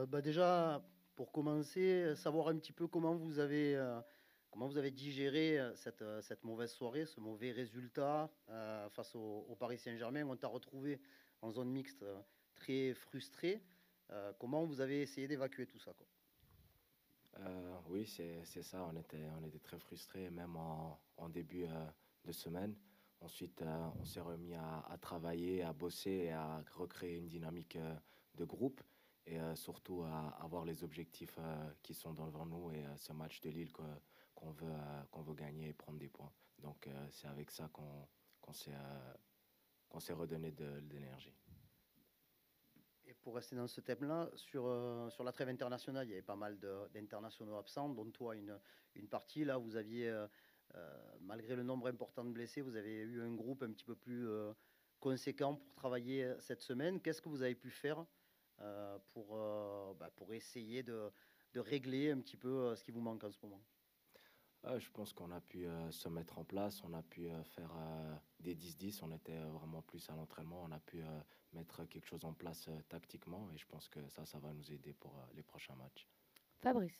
Déjà, pour commencer, savoir un petit peu comment vous avez digéré cette mauvaise soirée, ce mauvais résultat face au Paris Saint-Germain. On t'a retrouvé en zone mixte très frustré. Comment vous avez essayé d'évacuer tout ça, quoi? Oui, c'est ça. On était très frustrés, même en début de semaine. Ensuite, on s'est remis à travailler, à bosser et à recréer une dynamique de groupe et surtout à avoir les objectifs qui sont devant nous et ce match de Lille qu'on veut gagner et prendre des points. Donc, c'est avec ça qu'on s'est redonné de l'énergie. Et pour rester dans ce thème-là, sur la trêve internationale, il y avait pas mal d'internationaux absents, dont toi une partie. Là, vous aviez, malgré le nombre important de blessés, vous avez eu un groupe un petit peu plus conséquent pour travailler cette semaine. Qu'est-ce que vous avez pu faire pour essayer de régler un petit peu ce qui vous manque en ce moment? Je pense qu'on a pu se mettre en place, on a pu faire des 10-10, on était vraiment plus à l'entraînement, on a pu mettre quelque chose en place tactiquement et je pense que ça va nous aider pour les prochains matchs. Fabrice.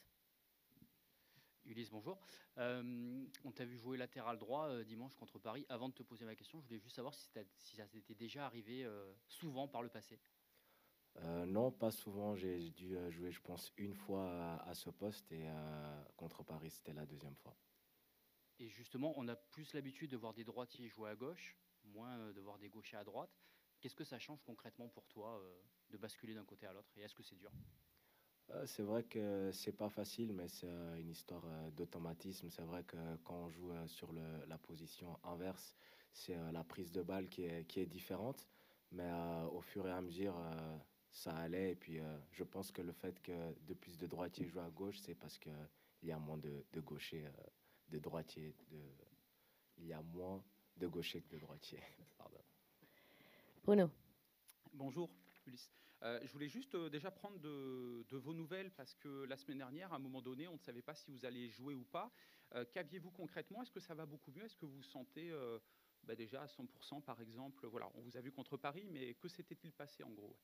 Ulysse, bonjour. On t'a vu jouer latéral droit dimanche contre Paris. Avant de te poser ma question, je voulais juste savoir si ça s'était déjà arrivé souvent par le passé. Non, pas souvent, j'ai dû jouer je pense une fois à ce poste et contre Paris c'était la deuxième fois. Et justement, on a plus l'habitude de voir des droitiers jouer à gauche, moins de voir des gauchers à droite. Qu'est-ce que ça change concrètement pour toi de basculer d'un côté à l'autre? Et est-ce que c'est dur? C'est vrai que c'est pas facile, mais c'est une histoire d'automatisme. C'est vrai que quand on joue sur la position inverse, c'est la prise de balle qui est différente. Mais au fur et à mesure, ça allait. Et puis, je pense que le fait que de plus de droitiers jouent à gauche, c'est parce qu'il y a moins de gauchers, de droitiers. Il y a moins de gauchers que de droitiers. Pardon. Bruno. Bonjour, Ulysse. Je voulais juste déjà prendre de vos nouvelles parce que la semaine dernière, à un moment donné, on ne savait pas si vous alliez jouer ou pas. Qu'aviez-vous concrètement? Est-ce que ça va beaucoup mieux? Est-ce que vous vous sentez déjà à 100% par exemple? Voilà, on vous a vu contre Paris, mais que s'était-il passé en gros?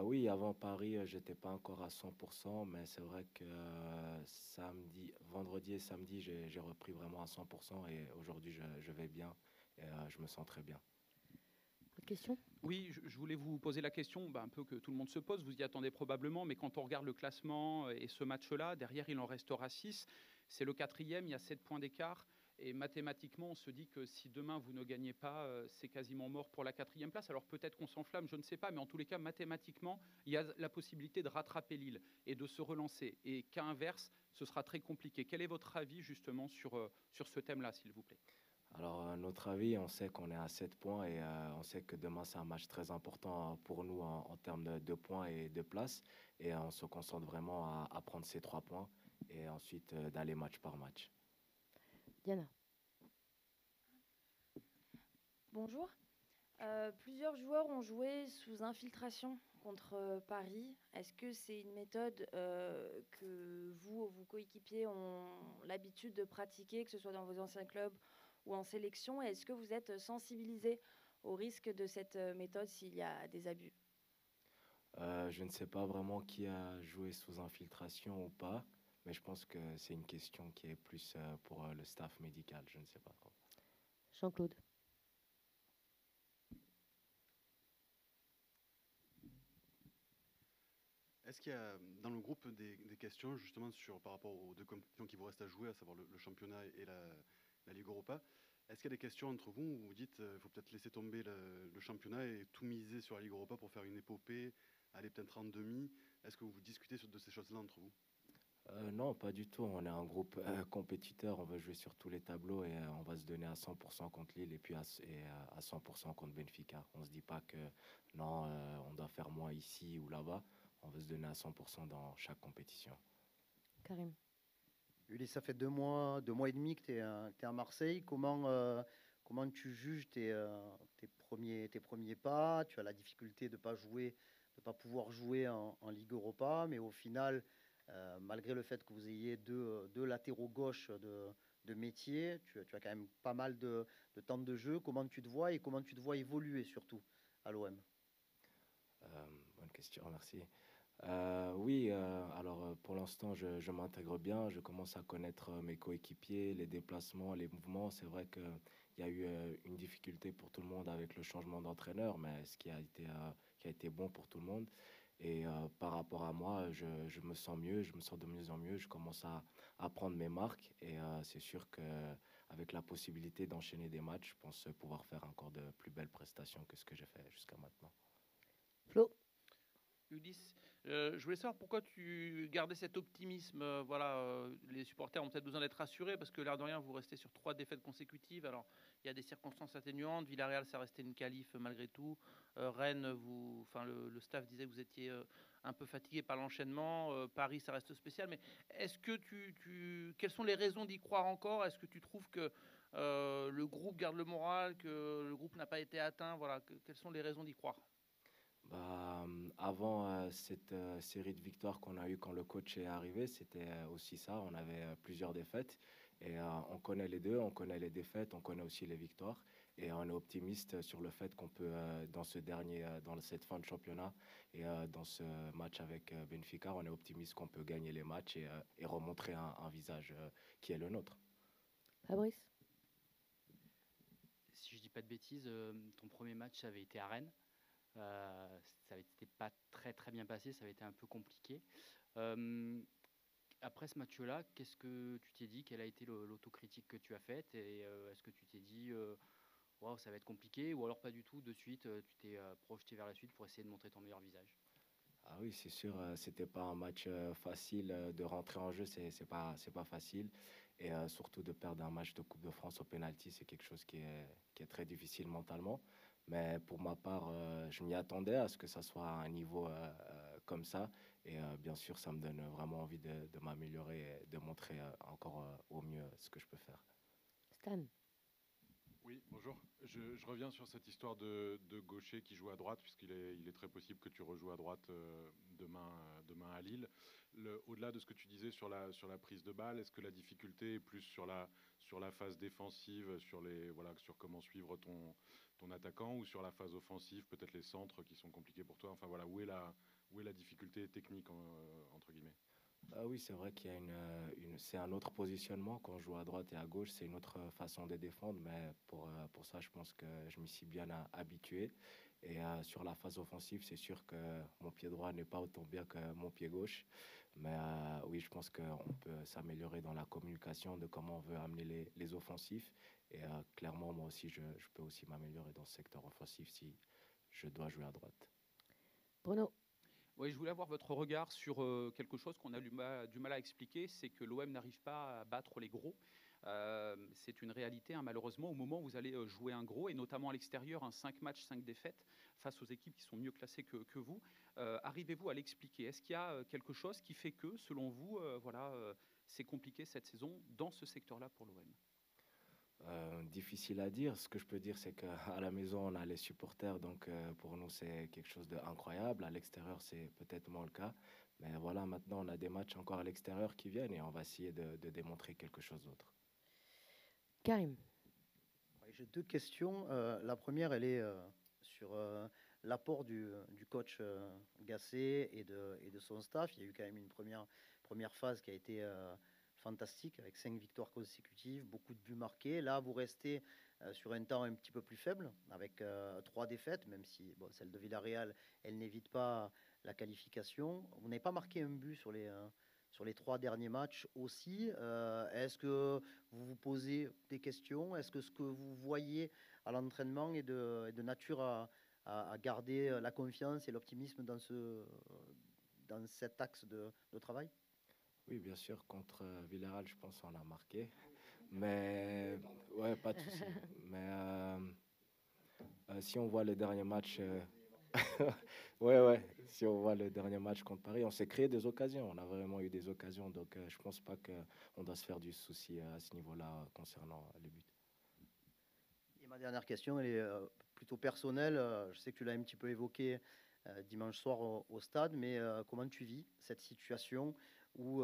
Oui, avant Paris, j'étais pas encore à 100%, mais c'est vrai que vendredi et samedi, j'ai repris vraiment à 100% et aujourd'hui, je vais bien et je me sens très bien. Autre question? Oui, je voulais vous poser la question, un peu que tout le monde se pose, vous y attendez probablement, mais quand on regarde le classement et ce match-là, derrière il en restera 6, c'est le quatrième, il y a 7 points d'écart, et mathématiquement on se dit que si demain vous ne gagnez pas, c'est quasiment mort pour la quatrième place, alors peut-être qu'on s'enflamme, je ne sais pas, mais en tous les cas mathématiquement, il y a la possibilité de rattraper Lille et de se relancer, et qu'à inverse, ce sera très compliqué. Quel est votre avis justement sur ce thème-là, s'il vous plaît? Alors, à notre avis, on sait qu'on est à 7 points et on sait que demain, c'est un match très important pour nous en termes de points et de place. Et on se concentre vraiment à prendre ces 3 points et ensuite d'aller match par match. Diana. Bonjour. Plusieurs joueurs ont joué sous infiltration contre Paris. Est-ce que c'est une méthode que vous ou vos coéquipiers ont l'habitude de pratiquer, que ce soit dans vos anciens clubs ou en sélection? Et est-ce que vous êtes sensibilisé au risque de cette méthode s'il y a des abus? Je ne sais pas vraiment qui a joué sous infiltration ou pas, mais je pense que c'est une question qui est plus pour le staff médical. Je ne sais pas trop. Jean-Claude. Est-ce qu'il y a dans le groupe des questions justement par rapport aux deux compétitions qui vous restent à jouer, à savoir le championnat et la Ligue Europa? Est-ce qu'il y a des questions entre vous où vous dites qu'il faut peut-être laisser tomber le championnat et tout miser sur la Ligue Europa pour faire une épopée, aller peut-être en demi? Est-ce que vous discutez de ces choses-là entre vous? Non, pas du tout. On est un groupe compétiteur. On veut jouer sur tous les tableaux et on va se donner à 100% contre Lille et puis à 100% contre Benfica. On ne se dit pas que non, on doit faire moins ici ou là-bas. On veut se donner à 100% dans chaque compétition. Karim. Ulysse, ça fait 2 mois et demi que tu es à Marseille. Comment tu juges tes premiers pas? Tu as la difficulté de pas pouvoir jouer en Ligue Europa, mais au final, malgré le fait que vous ayez deux latéraux gauche de métier, tu as quand même pas mal de temps de jeu. Comment tu te vois et comment tu te vois évoluer surtout à l'OM? Bonne question, merci. Oui, alors pour l'instant, je m'intègre bien. Je commence à connaître mes coéquipiers, les déplacements, les mouvements. C'est vrai qu'il y a eu une difficulté pour tout le monde avec le changement d'entraîneur, mais qui a été bon pour tout le monde. Et par rapport à moi, je me sens mieux, je me sens de mieux en mieux. Je commence à prendre mes marques et c'est sûr qu'avec la possibilité d'enchaîner des matchs, je pense pouvoir faire encore de plus belles prestations que ce que j'ai fait jusqu'à maintenant. Flo, Ulysse, je voulais savoir pourquoi tu gardais cet optimisme. Voilà, les supporters ont peut-être besoin d'être rassurés parce que l'air de rien, vous restez sur 3 défaites consécutives. Alors, il y a des circonstances atténuantes. Villarreal, ça restait une qualif malgré tout. Rennes, le staff disait que vous étiez un peu fatigué par l'enchaînement. Paris, ça reste spécial. Mais est-ce que quelles sont les raisons d'y croire encore? Est-ce que tu trouves que le groupe garde le moral, que le groupe n'a pas été atteint? Voilà, quelles sont les raisons d'y croire? Bah, avant cette série de victoires qu'on a eues quand le coach est arrivé, c'était aussi ça. On avait plusieurs défaites et on connaît les deux, on connaît les défaites, on connaît aussi les victoires et on est optimiste sur le fait qu'on peut, dans cette fin de championnat et dans ce match avec Benfica, on est optimiste qu'on peut gagner les matchs et remontrer un visage qui est le nôtre. Fabrice, Si je dis pas de bêtises, ton premier match avait été à Rennes. Ça avait été pas très très bien passé, ça avait été un peu compliqué. Euh, Après ce match-là, qu'est-ce que tu t'es dit? Quelle a été l'autocritique que tu as faite? Et est-ce que tu t'es dit, waouh, ça va être compliqué? Ou alors pas du tout, de suite, tu t'es projeté vers la suite pour essayer de montrer ton meilleur visage? Ah oui, c'est sûr, c'était pas un match facile de rentrer en jeu, c'est pas facile. Et surtout de perdre un match de Coupe de France au penalty, c'est quelque chose qui est très difficile mentalement. Mais pour ma part, je m'y attendais à ce que ça soit à un niveau comme ça. Et bien sûr, ça me donne vraiment envie de m'améliorer et de montrer encore au mieux ce que je peux faire. Stan, Oui, bonjour. Je reviens sur cette histoire de gaucher qui joue à droite, il est très possible que tu rejoues à droite demain à Lille. Au-delà de ce que tu disais sur la prise de balle, est-ce que la difficulté est plus sur la phase défensive, sur comment suivre ton attaquant, ou sur la phase offensive, peut-être les centres qui sont compliqués pour toi? Enfin voilà, où est la difficulté technique, entre guillemets? Ah oui, c'est vrai qu'il y a c'est un autre positionnement quand on joue à droite et à gauche, c'est une autre façon de défendre, mais pour ça, je pense que je m'y suis bien habitué. Et sur la phase offensive, c'est sûr que mon pied droit n'est pas autant bien que mon pied gauche, mais oui, je pense qu'on peut s'améliorer dans la communication de comment on veut amener les offensifs. Et clairement, moi aussi, je peux aussi m'améliorer dans ce secteur offensif si je dois jouer à droite. Bruno, Oui, je voulais avoir votre regard sur quelque chose qu'on a du mal à expliquer, c'est que l'OM n'arrive pas à battre les gros. C'est une réalité, hein, malheureusement, au moment où vous allez jouer un gros, et notamment à l'extérieur, un 5 matchs, 5 défaites, face aux équipes qui sont mieux classées que vous. Arrivez-vous à l'expliquer? Est-ce qu'il y a quelque chose qui fait que, selon vous, c'est compliqué cette saison dans ce secteur-là pour l'OM? Difficile à dire. Ce que je peux dire, c'est qu'à la maison, on a les supporters, donc pour nous, c'est quelque chose d'incroyable. À l'extérieur, c'est peut-être moins le cas. Mais voilà, maintenant, on a des matchs encore à l'extérieur qui viennent et on va essayer de démontrer quelque chose d'autre. Karim, Ouais, j'ai deux questions. La première, elle est sur l'apport du coach Gasset et de son staff. Il y a eu quand même une première phase qui a été fantastique avec 5 victoires consécutives, beaucoup de buts marqués. Là, vous restez sur un temps un petit peu plus faible avec 3 défaites, même si bon, celle de Villarreal, elle n'évite pas la qualification. Vous n'avez pas marqué un but sur les 3 derniers matchs aussi. Est-ce que vous vous posez des questions? Est-ce que ce que vous voyez à l'entraînement est de nature à garder la confiance et l'optimisme dans cet axe de travail? Oui, bien sûr, contre Villarreal, je pense qu'on a marqué. Mais, ouais, pas de souci. Mais si on voit le dernier match, ouais, si on voit le dernier match contre Paris, on s'est créé des occasions. On a vraiment eu des occasions. Donc, je pense pas qu'on doit se faire du souci à ce niveau-là concernant les buts. Et ma dernière question, elle est plutôt personnelle. Je sais que tu l'as un petit peu évoqué dimanche soir au stade, mais comment tu vis cette situation où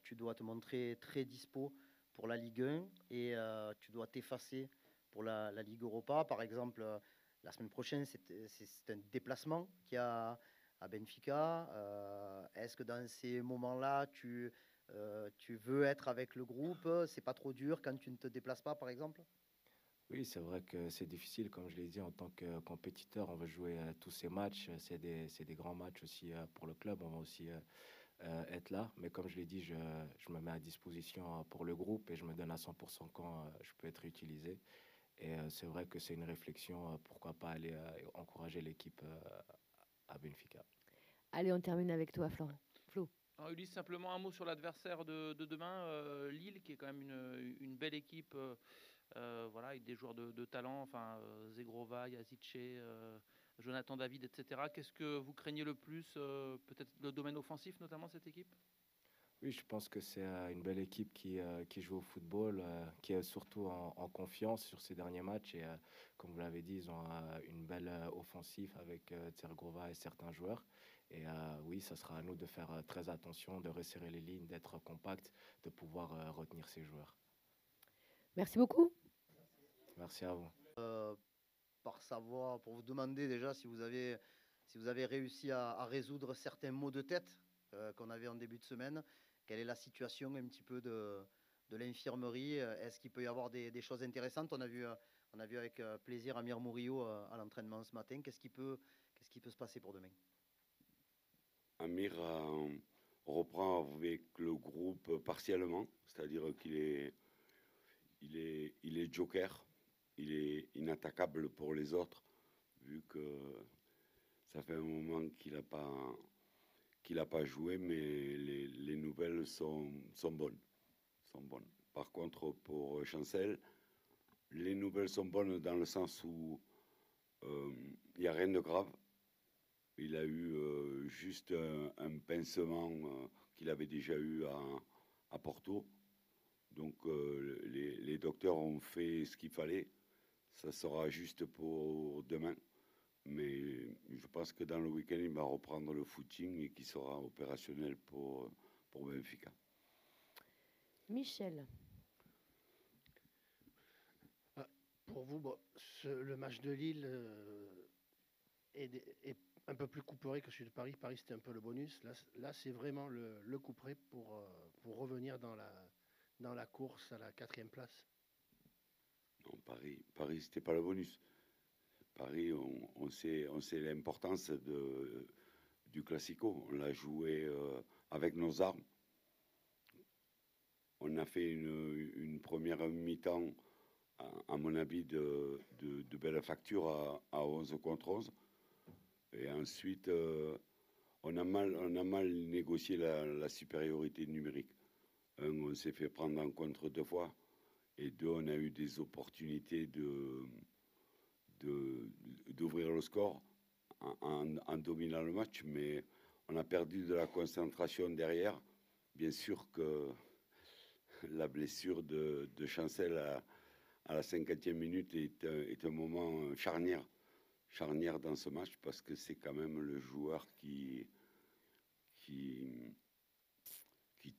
tu dois te montrer très dispo pour la Ligue 1 et tu dois t'effacer pour la Ligue Europa? Par exemple, la semaine prochaine, c'est un déplacement qui a à Benfica. Est-ce que dans ces moments-là, tu veux être avec le groupe? C'est pas trop dur quand tu ne te déplaces pas, par exemple? Oui, c'est vrai que c'est difficile, comme je l'ai dit, en tant que compétiteur, on veut jouer tous ces matchs. C'est des grands matchs aussi pour le club. On va aussi être là. Mais comme je l'ai dit, je me mets à disposition pour le groupe et je me donne à 100% quand je peux être utilisé. Et c'est vrai que c'est une réflexion, pourquoi pas aller encourager l'équipe à Benfica. Allez, on termine avec toi, Florent. Flo. Alors, Ulysse, simplement un mot sur l'adversaire de demain, Lille, qui est quand même une belle équipe, voilà, avec des joueurs de talent, enfin Zegrova, Yazice, Jonathan David, etc. Qu'est-ce que vous craignez le plus, peut-être le domaine offensif, notamment cette équipe? Oui, je pense que c'est une belle équipe qui joue au football, qui est surtout en confiance sur ces derniers matchs. Et comme vous l'avez dit, ils ont une belle offensive avec Tsergova et certains joueurs. Et oui, ça sera à nous de faire très attention, de resserrer les lignes, d'être compact, de pouvoir retenir ces joueurs. Merci beaucoup. Merci à vous. Par savoir, pour vous demander déjà si vous avez réussi à résoudre certains maux de tête qu'on avait en début de semaine. Quelle est la situation un petit peu de l'infirmerie? Est-ce qu'il peut y avoir des choses intéressantes? On a vu avec plaisir Amir Mourio à l'entraînement ce matin. Qu'est-ce qui peut se passer pour demain? Amir reprend avec le groupe partiellement, c'est-à-dire il est joker, il est inattaquable pour les autres, vu que ça fait un moment qu'il n'a pas joué, mais les nouvelles sont bonnes. Par contre, pour Chancel, les nouvelles sont bonnes dans le sens où il n'y a rien de grave. Il a eu juste un pincement qu'il avait déjà eu à Porto. Donc les docteurs ont fait ce qu'il fallait. Ça sera juste pour demain. Mais je pense que dans le week-end, il va reprendre le footing et qu'il sera opérationnel pour Benfica. Michel. Pour vous, le match de Lille est un peu plus couperé que celui de Paris. Paris, c'était un peu le bonus. Là c'est vraiment le couperet pour revenir dans la course à la 4e place. Non, Paris, c'était pas le bonus. Paris, on sait l'importance du Classico. On l'a joué avec nos armes. On a fait une première mi-temps, à mon avis, de belle facture à 11 contre 11. Et ensuite, on a mal négocié la supériorité numérique. On s'est fait prendre en contre 2 fois. Et 2, on a eu des opportunités d'ouvrir le score en dominant le match. Mais on a perdu de la concentration derrière. Bien sûr que la blessure de Chancel à la 50e minute est un moment charnière dans ce match, parce que c'est quand même le joueur qui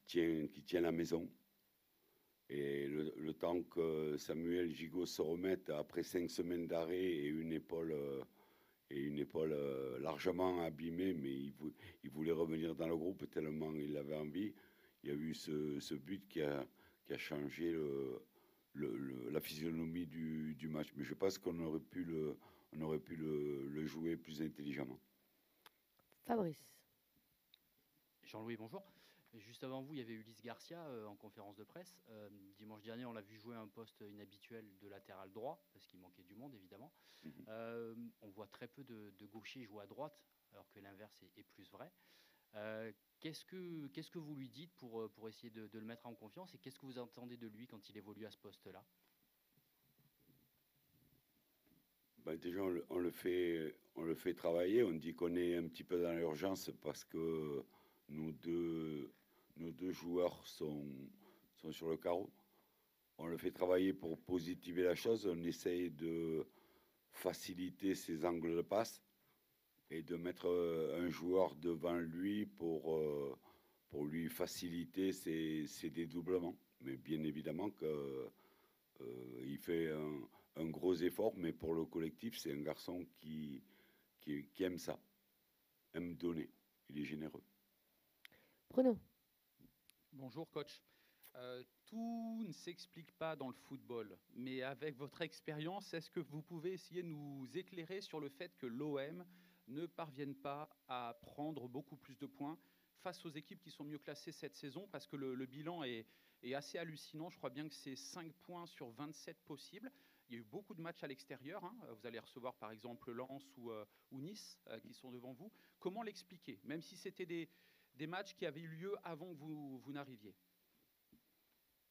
tient la maison. Et le temps que Samuel Gigot se remette après 5 semaines d'arrêt et une épaule largement abîmée, mais il voulait revenir dans le groupe tellement il avait envie. Il y a eu ce but qui a changé la physionomie du match. Mais je pense qu'on aurait pu le jouer plus intelligemment. Fabrice. Jean-Louis, bonjour. Juste avant vous, il y avait Ulysse Garcia en conférence de presse. Dimanche dernier, on l'a vu jouer un poste inhabituel de latéral droit, parce qu'il manquait du monde, évidemment. On voit très peu de gauchers jouer à droite, alors que l'inverse est plus vrai. Qu'est-ce que vous lui dites pour essayer de le mettre en confiance, et qu'est-ce que vous attendez de lui quand il évolue à ce poste-là? Déjà, on le fait travailler. On dit qu'on est un petit peu dans l'urgence parce que nos deux joueurs sont sur le carreau. On le fait travailler pour positiver la chose. On essaye de faciliter ses angles de passe et de mettre un joueur devant lui pour lui faciliter ses dédoublements. Mais bien évidemment qu'il fait un gros effort, mais pour le collectif, c'est un garçon qui aime ça. aime donner. Il est généreux. Bruno. Bonjour coach. Tout ne s'explique pas dans le football, mais avec votre expérience, est-ce que vous pouvez essayer de nous éclairer sur le fait que l'OM ne parvienne pas à prendre beaucoup plus de points face aux équipes qui sont mieux classées cette saison, parce que le bilan est assez hallucinant. Je crois bien que c'est 5 points sur 27 possibles. Il y a eu beaucoup de matchs à l'extérieur. Vous allez recevoir par exemple Lens ou Nice qui sont devant vous. Comment l'expliquer, même si c'était des matchs qui avaient eu lieu avant que vous n'arriviez?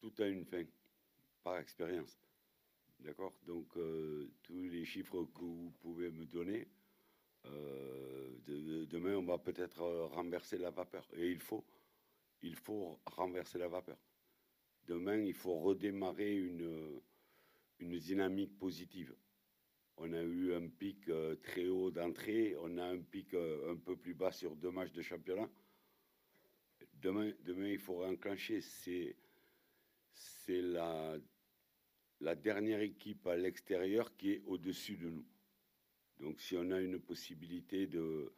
Tout a une fin, par expérience. D'accord? Donc, tous les chiffres que vous pouvez me donner, demain, on va peut-être renverser la vapeur. Et il faut renverser la vapeur. Demain, il faut redémarrer une dynamique positive. On a eu un pic très haut d'entrée, on a un pic un peu plus bas sur 2 matchs de championnat. Demain, il faut enclencher. C'est la dernière équipe à l'extérieur qui est au-dessus de nous. Donc, si on a une possibilité de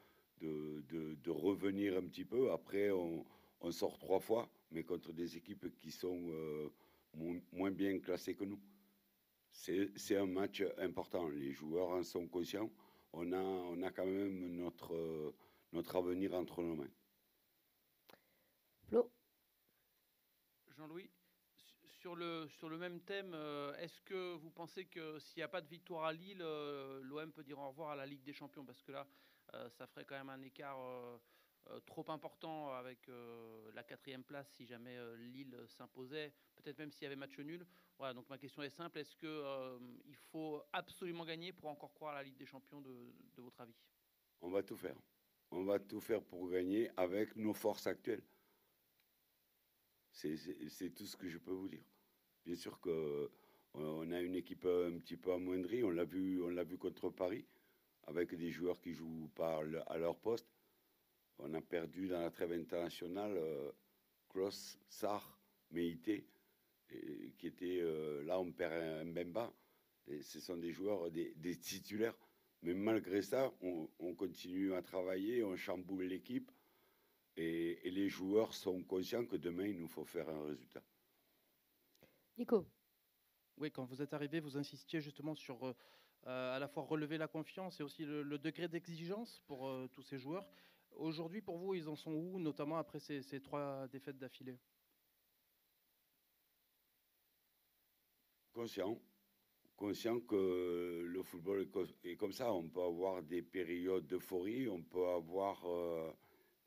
revenir un petit peu, après, on sort 3 fois, mais contre des équipes qui sont moins bien classées que nous. C'est un match important. Les joueurs en sont conscients. On a quand même notre avenir entre nos mains. Flo. Jean-Louis, sur le même thème, est-ce que vous pensez que s'il n'y a pas de victoire à Lille, l'OM peut dire au revoir à la Ligue des Champions? Parce que là, ça ferait quand même un écart trop important avec la 4e place si jamais Lille s'imposait, peut-être même s'il y avait match nul. Voilà, donc ma question est simple, est-ce qu'il faut absolument gagner pour encore croire à la Ligue des Champions de votre avis? On va tout faire. On va tout faire pour gagner avec nos forces actuelles. C'est tout ce que je peux vous dire. Bien sûr qu'on a une équipe un petit peu amoindrie. On l'a vu contre Paris, avec des joueurs qui jouent pas à leur poste. On a perdu dans la trêve internationale Kroos, Sarr, Meïté, qui étaient là. On perd un Mbemba. Et ce sont des joueurs, des titulaires. Mais malgré ça, on continue à travailler, on chamboule l'équipe. Et les joueurs sont conscients que demain, il nous faut faire un résultat. Nico. Oui, quand vous êtes arrivé, vous insistiez justement sur à la fois relever la confiance et aussi le degré d'exigence pour tous ces joueurs. Aujourd'hui, pour vous, ils en sont où, notamment après ces 3 défaites d'affilée? Conscient que le football est comme ça. On peut avoir des périodes d'euphorie, on peut avoir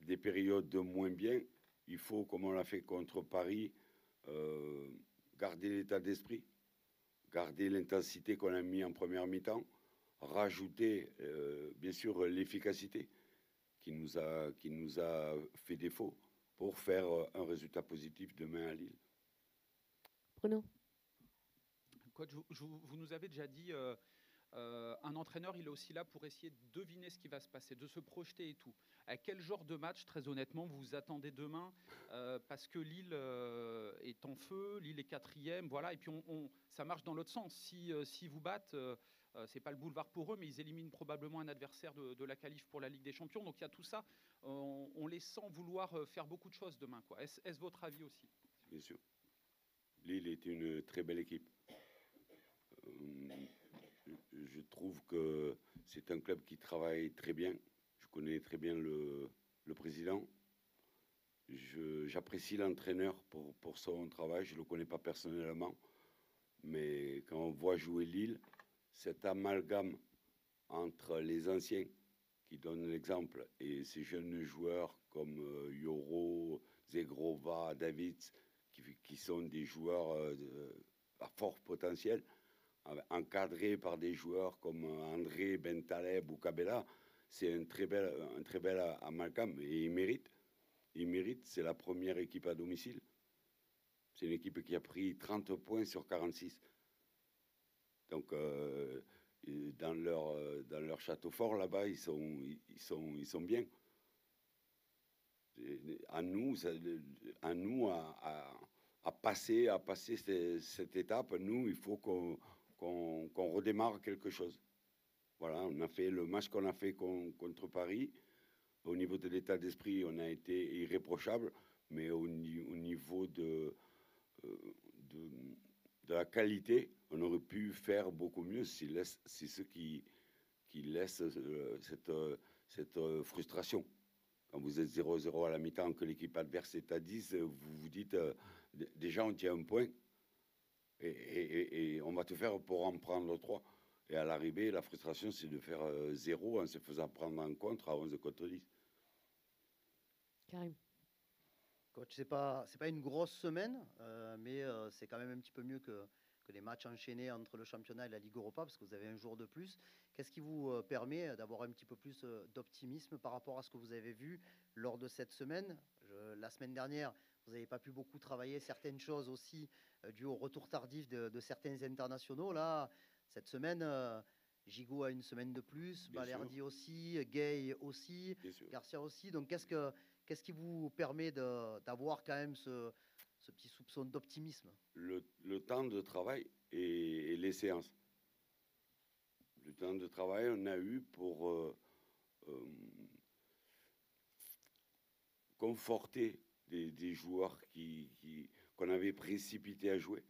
des périodes de moins bien. Il faut, comme on l'a fait contre Paris, garder l'état d'esprit, garder l'intensité qu'on a mis en première mi-temps, rajouter bien sûr l'efficacité qui nous a fait défaut pour faire un résultat positif demain à Lille. Bruno. Coach, vous nous avez déjà dit, un entraîneur, il est aussi là pour essayer de deviner ce qui va se passer, de se projeter et tout. À quel genre de match, très honnêtement, vous attendez demain? Parce que Lille est en feu, Lille est 4e, voilà, et puis ça marche dans l'autre sens. Si vous battent, c'est pas le boulevard pour eux, mais ils éliminent probablement un adversaire de la qualif pour la Ligue des Champions. Donc il y a tout ça. On les sent vouloir faire beaucoup de choses demain, quoi. Est-ce votre avis aussi? Bien sûr. Lille est une très belle équipe. Je trouve que c'est un club qui travaille très bien. Je connais très bien le président. J'apprécie l'entraîneur pour son travail. Je ne le connais pas personnellement. Mais quand on voit jouer Lille, cet amalgame entre les anciens qui donnent l'exemple et ces jeunes joueurs comme Yoro, Zegrova, Davids, qui sont des joueurs à fort potentiel, encadrés par des joueurs comme André, Bentaleb ou Cabella, c'est un très bel amalgame. Et il mérite, c'est la première équipe à domicile. C'est une équipe qui a pris 30 points sur 46. Donc, dans leur château fort, là-bas, ils sont bien. À nous à passer cette étape, nous, il faut qu'on redémarre quelque chose. Voilà, on a fait le match qu'on a fait contre Paris. Au niveau de l'état d'esprit, on a été irréprochable, mais au niveau de la qualité, on aurait pu faire beaucoup mieux. C'est ce qui laisse cette frustration. Quand vous êtes 0-0 à la mi-temps, que l'équipe adverse est à 10, vous vous dites, déjà on tient un point, et on va tout faire pour en prendre 3. Et à l'arrivée, la frustration, c'est de faire 0 en se faisant prendre en contre à 11 contre 10. Karim. Coach, c'est pas une grosse semaine, mais c'est quand même un petit peu mieux que les matchs enchaînés entre le championnat et la Ligue Europa, parce que vous avez un jour de plus. Qu'est-ce qui vous permet d'avoir un petit peu plus d'optimisme par rapport à ce que vous avez vu lors de cette semaine? La semaine dernière, vous n'avez pas pu beaucoup travailler certaines choses aussi dues au retour tardif de certains internationaux. Là, cette semaine, Gigot a une semaine de plus, Bien Balerdi sûr. aussi, Gay aussi, Bien sûr. Garcia aussi. Donc, qu'est-ce qui vous permet d'avoir quand même ce petit soupçon d'optimisme? Le temps de travail et les séances. Le temps de travail, on a eu pour conforter des joueurs qu'on avait précipités à jouer.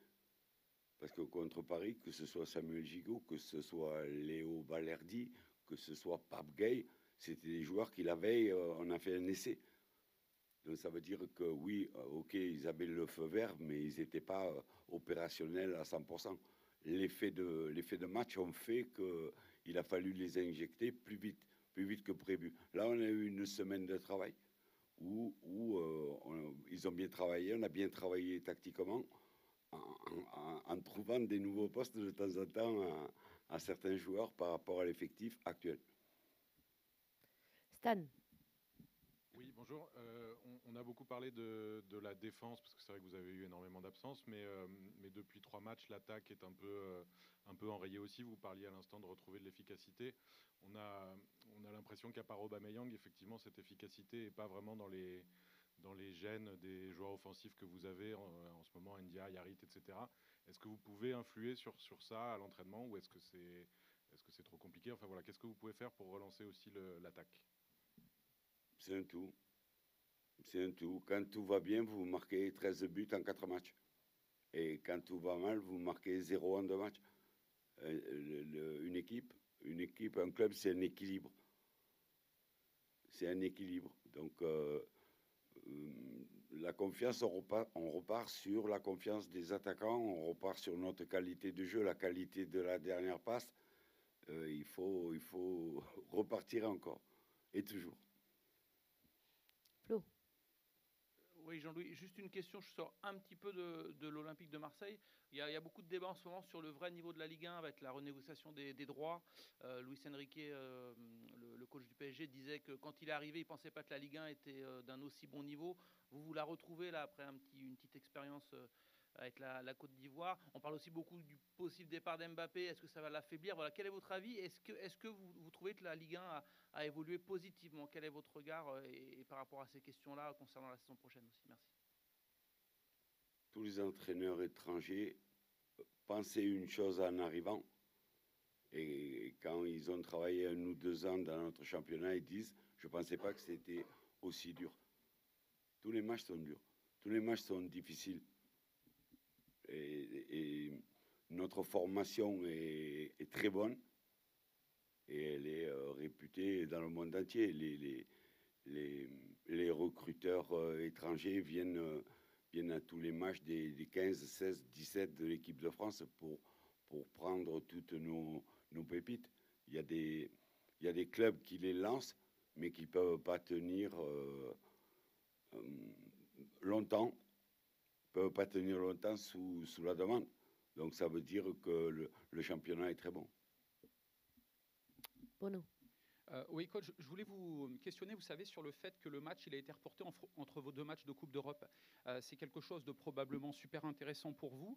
Parce que contre Paris, que ce soit Samuel Gigot, que ce soit Léo Balerdi, que ce soit Pape Gay, c'était des joueurs qui la veille, on a fait un essai. Donc ça veut dire que oui, ok, ils avaient le feu vert, mais ils n'étaient pas opérationnels à 100%. L'effet de match ont fait qu'il a fallu les injecter plus vite que prévu. Là, on a eu une semaine de travail où ils ont bien travaillé, on a bien travaillé tactiquement, en trouvant des nouveaux postes de temps en temps à certains joueurs par rapport à l'effectif actuel. Stan. Oui, bonjour. On a beaucoup parlé de la défense, parce que c'est vrai que vous avez eu énormément d'absences, mais depuis 3 matchs, l'attaque est un peu enrayée aussi. Vous parliez à l'instant de retrouver de l'efficacité. On a l'impression qu'à part Aubameyang, effectivement, cette efficacité n'est pas vraiment dans les gènes des joueurs offensifs que vous avez en ce moment, Ndia, Yarit, etc. Est-ce que vous pouvez influer sur ça à l'entraînement, ou est-ce que c'est trop compliqué? Enfin voilà, qu'est-ce que vous pouvez faire pour relancer aussi l'attaque? C'est un tout. C'est un tout. Quand tout va bien, vous marquez 13 buts en 4 matchs. Et quand tout va mal, vous marquez 0 en 2 matchs. Une équipe, un club, c'est un équilibre. C'est un équilibre. Donc, la confiance, on repart sur la confiance des attaquants, on repart sur notre qualité de jeu, la qualité de la dernière passe. Il faut repartir encore. Et toujours. Flo. Oui, Jean-Louis, juste une question. Je sors un petit peu de l'Olympique de Marseille. Il y a beaucoup de débats en ce moment sur le vrai niveau de la Ligue 1 avec la renégociation des droits. Luis Enrique, le coach du PSG, disait que quand il est arrivé, il ne pensait pas que la Ligue 1 était d'un aussi bon niveau. Vous la retrouvez là après une petite expérience avec la Côte d'Ivoire. On parle aussi beaucoup du possible départ d'Mbappé. Est-ce que ça va l'affaiblir? Voilà, quel est votre avis? Est-ce que vous trouvez que la Ligue 1 a évolué positivement? Quel est votre regard et par rapport à ces questions-là concernant la saison prochaine aussi? Merci. Tous les entraîneurs étrangers pensaient une chose en arrivant. Et quand ils ont travaillé 1 ou 2 ans dans notre championnat, ils disent « Je ne pensais pas que c'était aussi dur ». Tous les matchs sont durs. Tous les matchs sont difficiles. Et notre formation est très bonne. Et elle est réputée dans le monde entier. Les recruteurs étrangers viennent à tous les matchs des 15, 16, 17 de l'équipe de France pour prendre toutes nos pépites. Il y a des clubs qui les lancent, mais qui ne peuvent pas tenir longtemps. Peuvent pas tenir longtemps sous la demande. Donc ça veut dire que le championnat est très bon. Bruno. Oui, coach, je voulais vous questionner, vous savez, sur le fait que le match il a été reporté entre vos 2 matchs de Coupe d'Europe. C'est quelque chose de probablement super intéressant pour vous.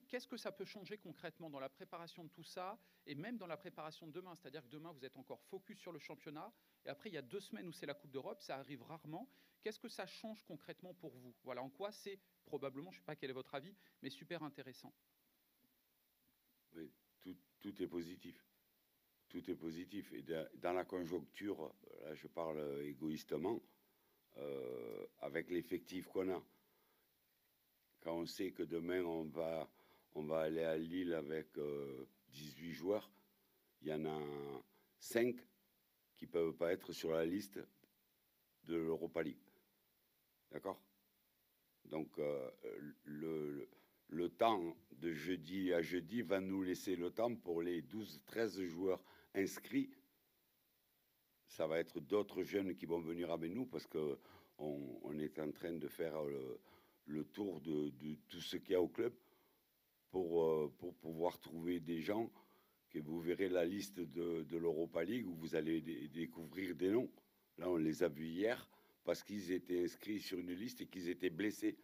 Qu'est-ce que ça peut changer concrètement dans la préparation de tout ça et même dans la préparation de demain? C'est-à-dire que demain, vous êtes encore focus sur le championnat et après, il y a 2 semaines où c'est la Coupe d'Europe, ça arrive rarement. Qu'est-ce que ça change concrètement pour vous? Voilà, en quoi c'est probablement, je ne sais pas quel est votre avis, mais super intéressant. Oui, tout est positif. tout est positif. Et dans la conjoncture, là je parle égoïstement, avec l'effectif qu'on a, quand on sait que demain on va aller à Lille avec 18 joueurs, il y en a 5 qui ne peuvent pas être sur la liste de l'Europa League. D'accord? Donc le temps de jeudi à jeudi va nous laisser le temps pour les 12-13 joueurs inscrits. Ça va être d'autres jeunes qui vont venir avec nous parce qu'on est en train de faire le tour de tout ce qu'il y a au club pour pouvoir trouver des gens que vous verrez la liste de l'Europa League où vous allez découvrir des noms. Là, on les a vus hier parce qu'ils étaient inscrits sur une liste et qu'ils étaient blessés.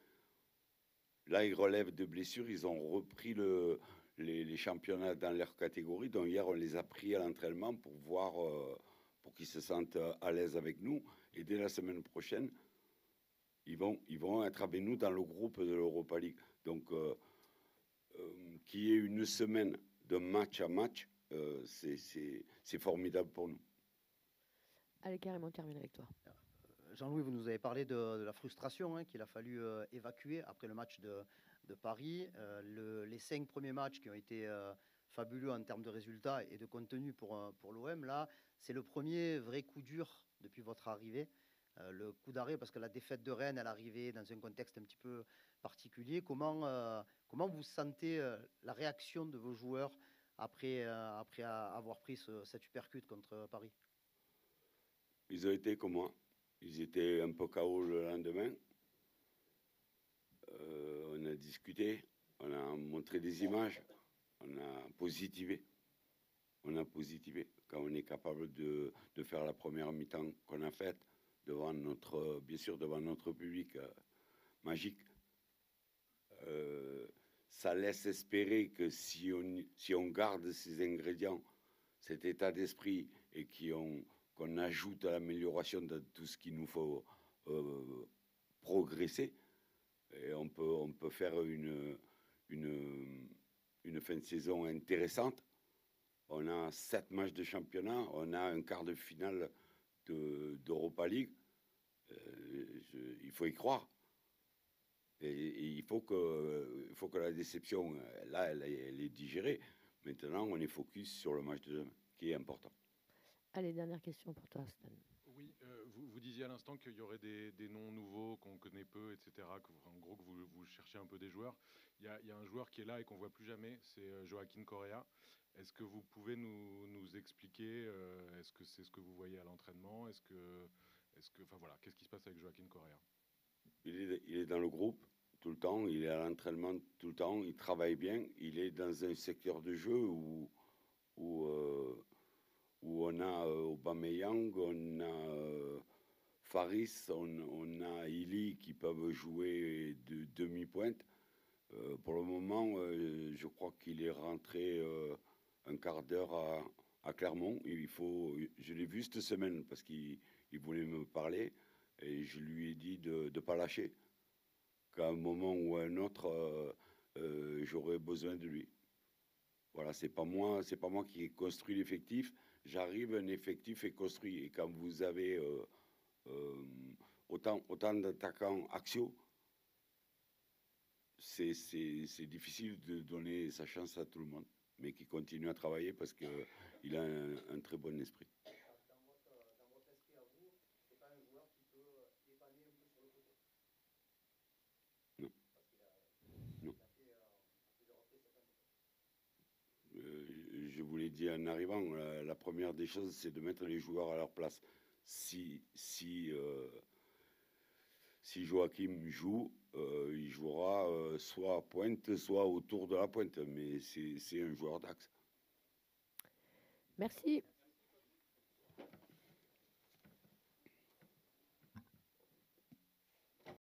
Là, ils relèvent de blessures. Ils ont repris les championnats dans leur catégorie. Donc hier, on les a pris à l'entraînement pour voir, pour qu'ils se sentent à l'aise avec nous. Et dès la semaine prochaine, ils vont être avec nous dans le groupe de l'Europa League. Donc, qu'il y ait une semaine de match à match, c'est formidable pour nous. Allez, carrément, on termine avec toi. Jean-Louis, vous nous avez parlé de la frustration qu'il a fallu évacuer après le match de Paris. Les 5 premiers matchs qui ont été fabuleux en termes de résultats et de contenu pour l'OM, là, c'est le premier vrai coup dur depuis votre arrivée. Le coup d'arrêt, parce que la défaite de Rennes, elle arrivait dans un contexte un petit peu particulier. Comment vous sentez la réaction de vos joueurs après avoir pris cette uppercut contre Paris? Ils ont été comme moi. Ils étaient un peu KO le lendemain. On a discuté, on a montré des images, on a positivé. Quand on est capable de faire la première mi-temps qu'on a faite, bien sûr devant notre public magique, ça laisse espérer que si on garde ces ingrédients, cet état d'esprit, et qu'on ajoute à l'amélioration de tout ce qu'il nous faut progresser, et on peut faire une fin de saison intéressante. On a 7 matchs de championnat, on a un quart de finale d'Europa League. Il faut y croire. Et il faut que la déception, là, elle est digérée. Maintenant, on est focus sur le match de demain, qui est important. Allez, dernière question pour toi, Stan. Oui, vous disiez à l'instant qu'il y aurait des noms nouveaux qu'on connaît peu, etc. En gros, que vous cherchez un peu des joueurs. Il y a un joueur qui est là et qu'on ne voit plus jamais, c'est Joaquin Correa. Est-ce que vous pouvez nous expliquer, est-ce que c'est ce que vous voyez à l'entraînement? Enfin voilà, qu'est-ce qui se passe avec Joaquin Correa? Il est dans le groupe tout le temps, il est à l'entraînement tout le temps, il travaille bien. Il est dans un secteur de jeu où on a Aubameyang, on a Faris, on a Ili qui peuvent jouer de demi-pointe. Pour le moment, je crois qu'il est rentré un quart d'heure à Clermont. Je l'ai vu cette semaine parce qu'il voulait me parler et je lui ai dit de ne pas lâcher, qu'à un moment ou à un autre, j'aurais besoin de lui. Voilà, c'est pas moi qui ai construit l'effectif. J'arrive, un effectif est construit. Et quand vous avez autant d'attaquants axiaux, c'est difficile de donner sa chance à tout le monde, mais qui continue à travailler parce qu'il a un très bon esprit. Dans votre esprit à vous, c'est pas un joueur qui peut dépanner un peu sur le côté? Non. Parce qu'il a Non. fait plusieurs reprises cette année. Je vous l'ai dit en arrivant, la première des choses, c'est de mettre les joueurs à leur place. Si Joachim joue, il jouera soit à pointe, soit autour de la pointe, mais c'est un joueur d'axe. Merci.